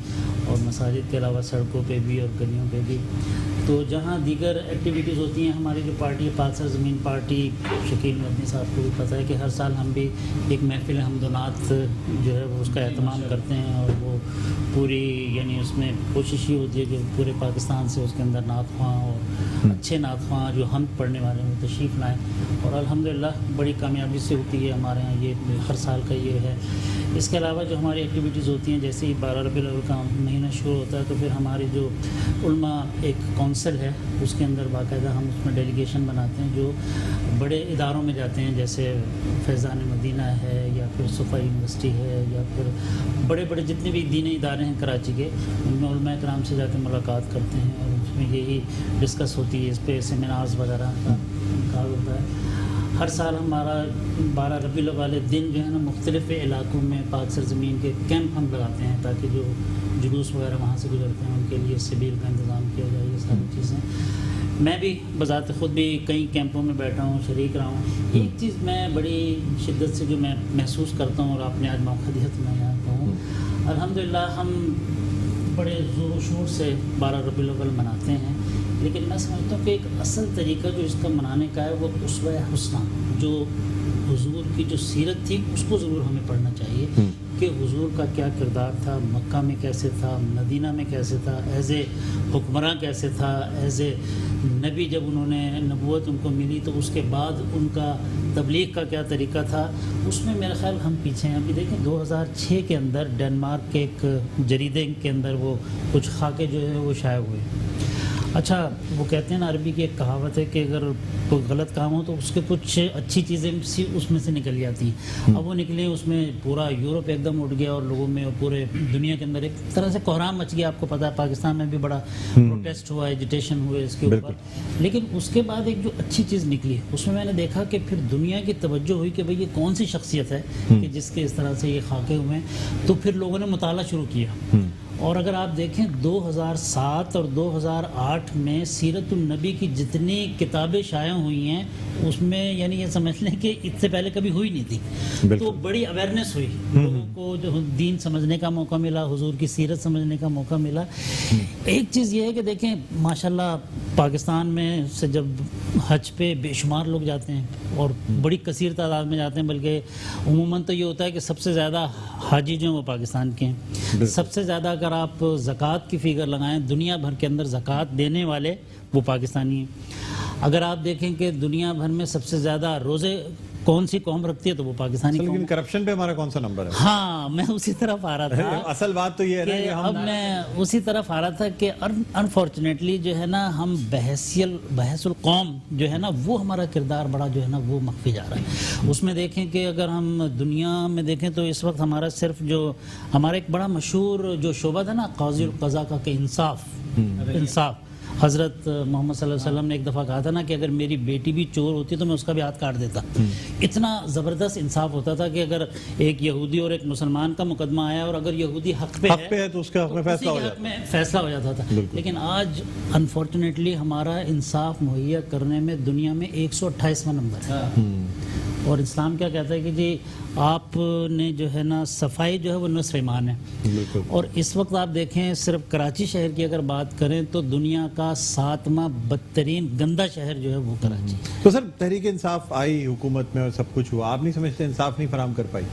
اور مساجد کے علاوہ سڑکوں پہ بھی اور گلیوں پہ بھی. تو جہاں دیگر ایکٹیویٹیز ہوتی ہیں, ہماری جو پارٹی ہے پاک سرزمین پارٹی, شکیل مدنی صاحب کو بھی پتہ ہے کہ ہر سال ہم بھی ایک محفل حمد و نعت جو ہے وہ اس کا اہتمام کرتے ہیں, اور وہ پوری یعنی اس میں کوشش ہی ہوتی ہے کہ پورے پاکستان سے اس کے اندر نعت خواں اور اچھے نعت خواں جو حمد پڑھنے والے ہیں تشریف لائیں, اور الحمدللہ بڑی کامیابی سے ہوتی ہے ہمارے ہاں, یہ ہر سال کا یہ ہے. اس کے علاوہ جو ہماری ایکٹیویٹیز ہوتی ہیں, جیسے ہی 12 ربیع الاول کا مہینہ شروع ہوتا ہے تو پھر ہماری جو علماء ایک کونسل ہے اس کے اندر باقاعدہ ہم اس میں ڈیلیگیشن بناتے ہیں جو بڑے اداروں میں جاتے ہیں, جیسے فیضان مدینہ ہے یا پھر صفا یونیورسٹی ہے یا پھر بڑے بڑے جتنے بھی دینی ادارے ہیں کراچی کے, ان میں علماء کرام سے جا کے ملاقات کرتے ہیں, اور اس میں یہی ڈسکس ہوتی ہے, اس پہ سیمینارز وغیرہ کا انعقاد ہوتا ہے. ہر سال ہمارا 12 ربیع الاول والے دن جو ہے نا مختلف علاقوں میں پاک سرزمین کے کیمپ ہم لگاتے ہیں, تاکہ جو جلوس وغیرہ وہاں سے گزرتے ہیں ان کے لیے سبیل کا انتظام کیا جائے. یہ ساری چیزیں میں بھی بذات خود بھی کئی کیمپوں میں بیٹھا ہوں, شریک رہا ہوں. ایک چیز میں بڑی شدت سے جو میں محسوس کرتا ہوں, اور آپ نے آج موقع دیا تو میں یہاں کہوں, الحمدللہ ہم بڑے زور و شور سے 12 ربیع الاول مناتے ہیں, لیکن میں سمجھتا ہوں کہ ایک اصل طریقہ جو اس کا منانے کا ہے وہ اسوہ حسنہ, جو حضور کی جو سیرت تھی اس کو ضرور ہمیں پڑھنا چاہیے کہ حضور کا کیا کردار تھا, مکہ میں کیسے تھا, مدینہ میں کیسے تھا, ایز اے حکمراں کیسے تھا, ایز اے نبی جب انہوں نے نبوت ان کو ملی تو اس کے بعد ان کا تبلیغ کا کیا طریقہ تھا. اس میں میرا خیال ہم پیچھے ہیں. ابھی دیکھیں 2006 کے اندر ڈنمارک کے ایک جریدے کے اندر وہ کچھ خاکے جو ہے وہ شائع ہوئے. اچھا, وہ کہتے ہیں نا عربی کی ایک کہاوت ہے کہ اگر کوئی غلط کام ہو تو اس کے کچھ اچھی چیزیں اس میں سے نکل جاتی ہیں. اب وہ نکلے, اس میں پورا یورپ ایک دم اٹھ گیا, اور لوگوں میں پورے دنیا کے اندر ایک طرح سے کوہرام مچ گیا. آپ کو پتہ ہے پاکستان میں بھی بڑا پروٹیسٹ ہوا, ایجیٹیشن ہوئے اس کے اوپر. لیکن اس کے بعد ایک جو اچھی چیز نکلی, اس میں نے دیکھا کہ پھر دنیا کی توجہ ہوئی کہ بھئی یہ کون سی شخصیت ہے کہ جس کے اس طرح سے یہ خاکے ہوئے ہیں. تو پھر لوگوں نے مطالعہ شروع کیا, اور اگر آپ دیکھیں 2007 اور 2008 میں سیرت النبی کی جتنی کتابیں شائع ہوئی ہیں اس میں یعنی یہ سمجھ لیں کہ اس سے پہلے کبھی ہوئی نہیں تھی. تو بڑی اویئرنیس ہوئی, لوگوں کو جو دین سمجھنے کا موقع ملا, حضور کی سیرت سمجھنے کا موقع ملا. ایک چیز یہ ہے کہ دیکھیں ماشاءاللہ پاکستان میں سے جب حج پہ بے شمار لوگ جاتے ہیں اور بڑی کثیر تعداد میں جاتے ہیں, بلکہ عموماً تو یہ ہوتا ہے کہ سب سے زیادہ حاجی جو ہیں وہ پاکستان کے ہیں. سب سے زیادہ اگر آپ زکوٰۃ کی فگر لگائیں, دنیا بھر کے اندر زکوٰۃ دینے والے وہ پاکستانی ہیں. اگر آپ دیکھیں کہ دنیا بھر میں سب سے زیادہ روزے کون سی قوم رکھتی ہے تو وہ پاکستانی قوم. لیکن کرپشن پہ ہمارا کون سا نمبر ہے؟ ہاں, میں اسی طرف آ رہا تھا. اصل بات تو یہ ہے کہ اب میں اسی طرف آ رہا تھا کہ انفارچونیٹلی جو ہے نا ہم بحث القوم جو ہے نا وہ ہمارا کردار بڑا جو ہے نا وہ مخفی جا رہا ہے. اس میں دیکھیں کہ اگر ہم دنیا میں دیکھیں تو اس وقت ہمارا صرف جو ہمارا ایک بڑا مشہور جو شعبہ تھا نا قاضی القضا کا کہ انصاف. حضرت محمد صلی اللہ علیہ وسلم نے ایک دفعہ کہا تھا نا کہ اگر میری بیٹی بھی چور ہوتی تو میں اس کا بھی ہاتھ کاٹ دیتا. اتنا زبردست انصاف ہوتا تھا کہ اگر ایک یہودی اور ایک مسلمان کا مقدمہ آیا اور اگر یہودی حق پہ ہے تو اس کے حق میں فیصلہ ہو جاتا تھا. لیکن آج انفارچونیٹلی ہمارا انصاف مہیا کرنے میں دنیا میں 128واں نمبر ہے. اور اسلام کیا کہتا ہے کہ جی آپ نے جو ہے نا صفائی جو ہے وہ نصف ایمان ہے. اور اس وقت آپ دیکھیں صرف کراچی شہر کی اگر بات کریں تو دنیا کا 7واں بدترین گندا شہر جو ہے وہ کراچی. تو سر تحریک انصاف آئی حکومت میں اور سب کچھ ہوا, آپ نہیں سمجھتے انصاف نہیں فراہم کر پائی؟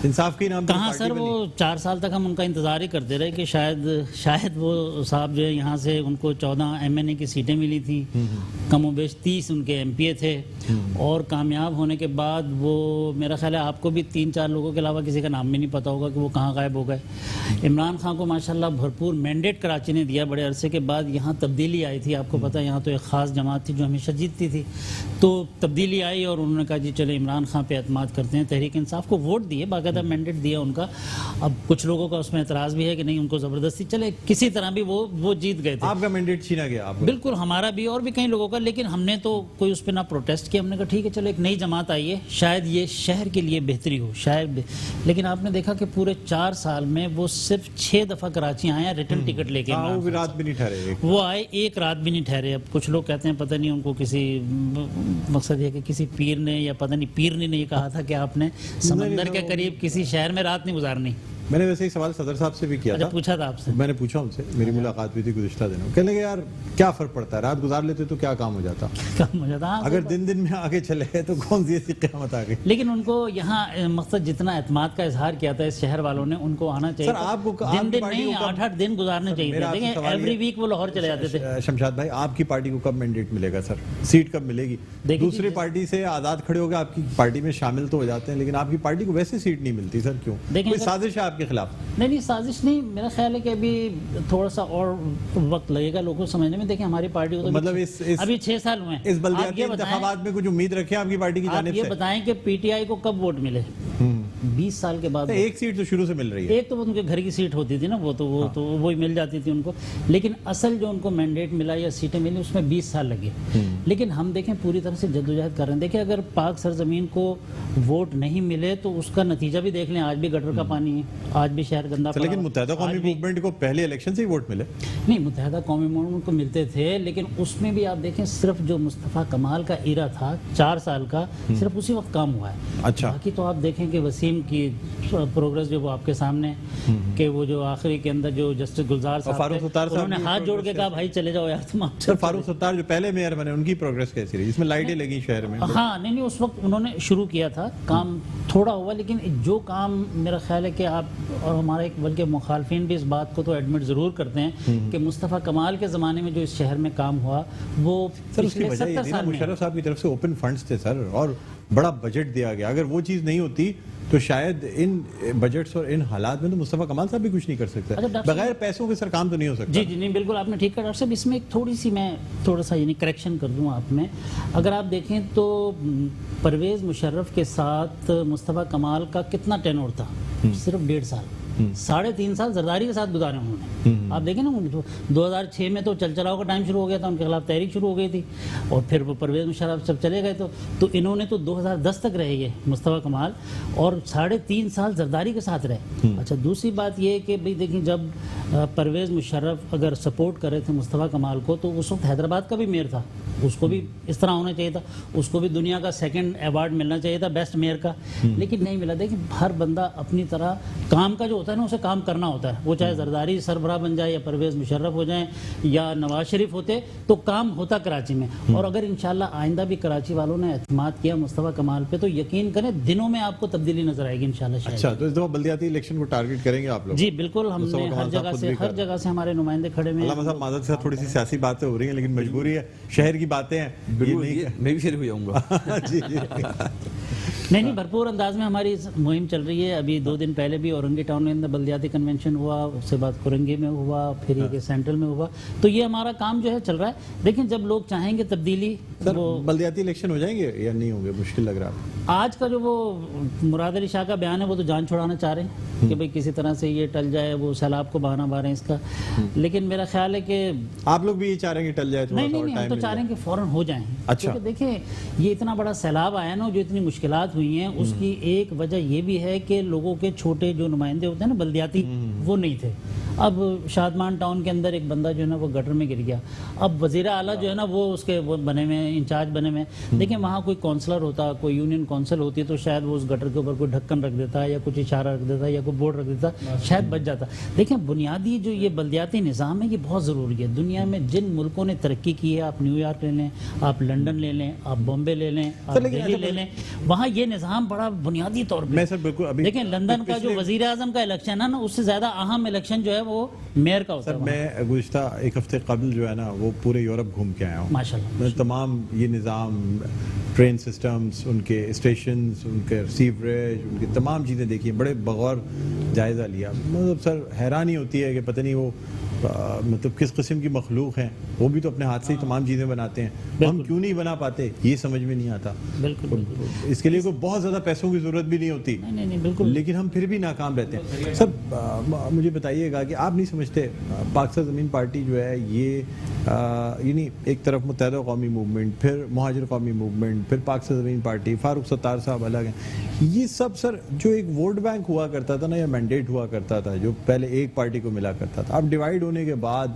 انصاف کے نام پہ کہاں پارٹی سر، بنی۔ وہ 4 سال تک ہم ان کا انتظار ہی کرتے رہے کہ شاید وہ صاحب جو ہے یہاں سے ان کو 14 MNA کی سیٹیں ملی تھی، کم و بیش 30 ان کے MP تھے، اور کامیاب ہونے کے بعد وہ میرا خیال ہے آپ کو بھی 3-4 لوگوں کے علاوہ کسی کا نام بھی نہیں پتا ہوگا کہ وہ کہاں غائب ہو گئے۔ عمران خان کو ماشاءاللہ بھرپور مینڈیٹ کراچی نے دیا، بڑے عرصے کے بعد یہاں تبدیلی آئی تھی، آپ کو پتہ ہے یہاں تو ایک خاص جماعت تھی جو ہمیشہ جیتتی تھی، تو تبدیلی آئی اور انہوں نے کہا جی چلے عمران خان پہ اعتماد کرتے ہیں، تحریک انصاف کو ووٹ دیے، باقاعدہ مینڈیٹ دیا ان کا۔ اب کچھ لوگوں کا اس میں اعتراض بھی ہے کہ نہیں ان کو زبردستی، چلے کسی طرح بھی وہ جیت گئے تھے۔ آپ کا مینڈیٹ چھینا گیا آپ کو؟ بالکل، ہمارا بھی اور بھی کئی لوگوں کا، لیکن ہم نے تو کوئی اس پہ نہ پروٹیسٹ کیا، ہم نے کہا ٹھیک ہے چلو ایک نئی جماعت آئی ہے، شاید یہ شہر کے لیے بہتری ہو شاید۔ لیکن آپ نے دیکھا کہ پورے 4 سال میں وہ صرف 6 دفعہ کراچی آئے ہیں ریٹرن ٹکٹ لے کے، وہ بھی رات بھی نہیں ٹھہرے، وہ آئے ایک رات بھی نہیں ٹھہرے۔ اب کچھ لوگ کہتے ہیں پتہ نہیں ان کو کسی مقصد یہ کہ کسی پیر نے یا پتہ نہیں پیرنی نے یہ کہا تھا کہ آپ نے سمندر کے قریب کسی شہر میں رات نہیں گزارنی۔ میں نے ویسے ہی سوال صدر صاحب سے بھی کیا تھا، پوچھا تھا آپ سے، میں نے پوچھا ان سے، میری ملاقات بھی تھی گزشتہ دنوں، کہنے لگے یار کیا فرق پڑتا ہے، رات گزار لیتے تو کیا کام ہو جاتا، کام ہو جاتا، اگر دن میں آگے چلے گئے تو کون سی ایسی قیامت آ گئی۔ لیکن ان کو یہاں مقصد جتنا اعتماد کا اظہار کیا تھا اس شہر والوں نے، ان کو آنا چاہیے سر، آپ کو دن نہیں 8-8 دن گزارنے چاہیے تھے۔ دیکھیں ایوری ویک وہ لاہور چلے جاتے تھے۔ شمشاد بھائی، آپ کی پارٹی کو کب مینڈیٹ ملے گا سر، سیٹ کب ملے گی؟ دوسری پارٹی سے آزاد کھڑے ہو گئے، آپ کی پارٹی میں شامل تو ہو جاتے ہیں، لیکن آپ کی پارٹی کو ویسے سیٹ نہیں ملتی سر، کیوں؟ کوئی سازش ہے آپ کے خلاف؟ نہیں سازش نہیں، میرا خیال ہے کہ ابھی تھوڑا سا اور وقت لگے گا لوگوں کو سمجھنے میں۔ دیکھیں ہماری پارٹی کو مطلب ابھی 6 سال ہوئے ہیں، اس بلدیاتی انتخابات میں کچھ امید رکھیں آپ کی پارٹی کی جانب سے؟ آپ یہ بتائیں کہ PTI کو کب ووٹ ملے؟ 20 سال کے بعد ایک سیٹ تو شروع سے مل رہی ہے، ایک تو ان کے گھر کی سیٹ ہوتی تھی نا، وہ تو وہی مل جاتی تھی ان کو، لیکن اصل جو ان کو مینڈیٹ ملا یا سیٹیں ملی اس میں 20 سال لگے۔ لیکن ہم دیکھیں پوری طرح سے جدوجہد کر رہے ہیں۔ دیکھیں اگر پاک سرزمین کو ووٹ نہیں ملے تو اس کا نتیجہ بھی دیکھ لیں، آج بھی گٹر کا پانی ہے، آج بھی شہر گندا پڑا۔ لیکن متحدہ قومی موومنٹ کو پہلے الیکشن سے ہی ووٹ ملے؟ نہیں، متحدہ قومی موومنٹ کو ملتے تھے، لیکن اس میں بھی آپ دیکھیں صرف جو مصطفیٰ کمال کا ایرا تھا 4 سال کا، صرف اسی وقت کام ہوا ہے۔ اچھا، باقی تو آپ دیکھیں کہ وسیم کی پروگرس جو وہ آپ کے سامنے کہ وہ جو آخری کے اندر جو جسٹس گلزار صاحب تھے، انہوں نے ہاتھ جوڑ کے کہا بھائی چلے جاؤ یار تم۔ سر فاروق ستار جو پہلے میئر بنے، ان کی پروگرس کیسی رہی؟ اس میں لائٹیں لگی شہر میں؟ ہاں نہیں اس وقت انہوں نے شروع کیا تھا، کام تھوڑا ہوا، لیکن جو کام میرا خیال ہے کہ آپ اور ہمارا ایک بلکہ مخالفین بھی اس بات کو تو ایڈمٹ ضرور کرتے ہیں کہ مصطفیٰ کمال کے زمانے میں جو اس شہر میں کام ہوا وہ سر اس کی وجہ یہ تھی نا، مشرف صاحب کی طرف سے اوپن فنڈز تھے سر، اور بڑا بجٹ دیا گیا۔ اگر وہ چیز نہیں ہوتی تو شاید ان بجٹس اور ان حالات میں تو مصطفیٰ کمال صاحب بھی کچھ نہیں کر سکتے، بغیر پیسوں کے سر کام تو نہیں ہو سکتا۔ جی نہیں بالکل آپ نے ٹھیک کہا ڈاکٹر صاحب۔ اس میں ایک تھوڑی سی میں تھوڑا سا یعنی کریکشن کر دوں آپ میں، اگر آپ دیکھیں تو پرویز مشرف کے ساتھ مصطفیٰ کمال کا کتنا ٹینور تھا؟ صرف 1.5 سال، 3.5 سال زرداری کے ساتھ گزارے انہوں نے۔ آپ دیکھیں نا 2006 میں تو چلاؤ کا ٹائم شروع ہو گیا تھا، ان کے خلاف تحریک شروع ہو گئی تھی، اور پھر وہ پرویز مشرف جب چلے گئے تو انہوں نے تو 2010 تک رہے یہ مصطفیٰ کمال، اور 3.5 سال زرداری کے ساتھ رہے۔ اچھا دوسری بات یہ کہ بھئی دیکھیں جب پرویز مشرف اگر سپورٹ کر رہے تھے مصطفیٰ کمال کو تو اس وقت حیدرآباد کا بھی میئر تھا، اس کو بھی اس طرح ہونا چاہیے تھا، اس کو بھی دنیا کا 2nd ایوارڈ ملنا چاہیے تھا بیسٹ میئر کا، لیکن نہیں ملا۔ دیکھیں ہر بندہ اپنی طرح کام کا جو ہوتا ہے نا اسے کام کرنا ہوتا ہے، وہ چاہے زرداری سربراہ بن جائے یا پرویز مشرف ہو جائیں یا نواز شریف ہوتے تو کام ہوتا کراچی میں۔ اور اگر انشاءاللہ آئندہ بھی کراچی والوں نے اعتماد کیا مصطفیٰ کمال پہ تو یقین کریں دنوں میں آپ کو تبدیلی نظر آئے گی انشاءاللہ۔ اچھا تو اس دفعہ بلدیاتی الیکشن کو ٹارگٹ کریں گے آپ لوگ؟ جی بالکل، ہم نے ہر جگہ سے ہمارے نمائندے کھڑے ہوئے ہیں۔ علامہ صاحب معذرت سے تھوڑی سی سیاسی باتیں ہو رہی ہیں، لیکن مجبوری ہے، شہر کی باتیں ہیں، میں بھی شریک ہو جاؤں گا۔ جی نہیں بھرپور انداز میں ہماری مہم چل رہی ہے۔ ابھی 2 دن پہلے بھی اورنگی ٹاؤن میں اندر بلدیاتی کنونشن ہوا، اس کے بعد کورنگی میں ہوا، پھر یہ کہ سینٹرل میں ہوا، تو یہ ہمارا کام جو ہے چل رہا ہے۔ دیکھیں جب لوگ چاہیں گے تبدیلی، سر بلدیاتی الیکشن ہو جائیں گے یا نہیں ہوں گے؟ مشکل لگ رہا ہے آج کا جو وہ مراد علی شاہ کا بیان ہے وہ تو جان چھڑانا چاہ رہے ہیں کہ بھئی کسی طرح سے یہ ٹل جائے، وہ سیلاب کو بہانا مار رہے ہیں اس کا، لیکن میرا خیال ہے کہ آپ لوگ بھی یہ چاہ رہے ہیں کہ ٹل جائے؟ نہیں ہم تو چاہ رہے ہیں کہ فوراً ہو جائیں۔ کیونکہ دیکھیں یہ اتنا بڑا سیلاب آیا نا، جو اتنی مشکلات ہوئی ہیں، اس کی ایک وجہ یہ بھی ہے کہ لوگوں کے چھوٹے جو نمائندے ہوتے ہیں نا بلدیاتی، وہ نہیں تھے۔ اب شادمان ٹاؤن کے اندر ایک بندہ جو ہے نا وہ گٹر میں گر گیا, اب وزیر اعلیٰ جو ہے نا وہ اس کے وہ بنے ہوئے ہیں, انچارج بنے ہوئے ہیں. دیکھیں وہاں کوئی کونسلر ہوتا, کوئی یونین کونسل ہوتی تو شاید وہ اس گٹر کے اوپر کوئی ڈھکن رکھ دیتا یا کچھ اشارہ رکھ دیتا یا کوئی بورڈ رکھ دیتا, شاید بچ جاتا. دیکھیں بنیادی جو یہ بلدیاتی نظام ہے یہ بہت ضروری ہے. دنیا میں جن ملکوں نے ترقی کی ہے, آپ نیو یارک لے لیں, آپ لنڈن لے لیں, آپ بامبے لے لیں, آپ دہلی لے لیں, وہاں یہ نظام بڑا بنیادی طور پہ. میں سر بالکل ابھی دیکھیں لندن کا جو وزیر اعظم کا الیکشن ہے نا, اس سے زیادہ اہم الیکشن جو ہے وہ میئر کا ہوتا ہے. سر میں گزشتہ ایک ہفتے قبل جو ہے نا وہ پورے یورپ گھوم کے آیا ہوں. ماشاءاللہ تمام یہ نظام, ٹرین سسٹمز, ان کے اسٹیشنز, ان کے سیوریج, ان کی تمام چیزیں دیکھی, بڑے بغور جائزہ لیا. مطلب سر حیرانی ہوتی ہے کہ پتہ نہیں وہ مطلب کس قسم کی مخلوق ہیں, وہ بھی تو اپنے ہاتھ سے ہی تمام چیزیں بناتے ہیں, ہم کیوں نہیں بنا پاتے یہ سمجھ میں نہیں آتا. بالکل اس کے لیے کوئی بہت زیادہ پیسوں کی ضرورت بھی نہیں ہوتی, نہیں بالکل, لیکن ہم پھر بھی ناکام رہتے ہیں. سب مجھے بتائیے گا کہ آپ نہیں سمجھتے پاکستان زمین پارٹی جو ہے یہ یعنی ایک طرف متحدہ قومی موومنٹ, پھر مہاجر قومی موومنٹ, پھر پاکستان زمین پارٹی, فاروق ستار صاحب الگ ہیں, یہ سب سر جو ایک ووٹ بینک ہوا کرتا تھا نا یا مینڈیٹ ہوا کرتا تھا جو پہلے ایک پارٹی کو ملا کرتا تھا, اب ڈیوائیڈ ہونے کے بعد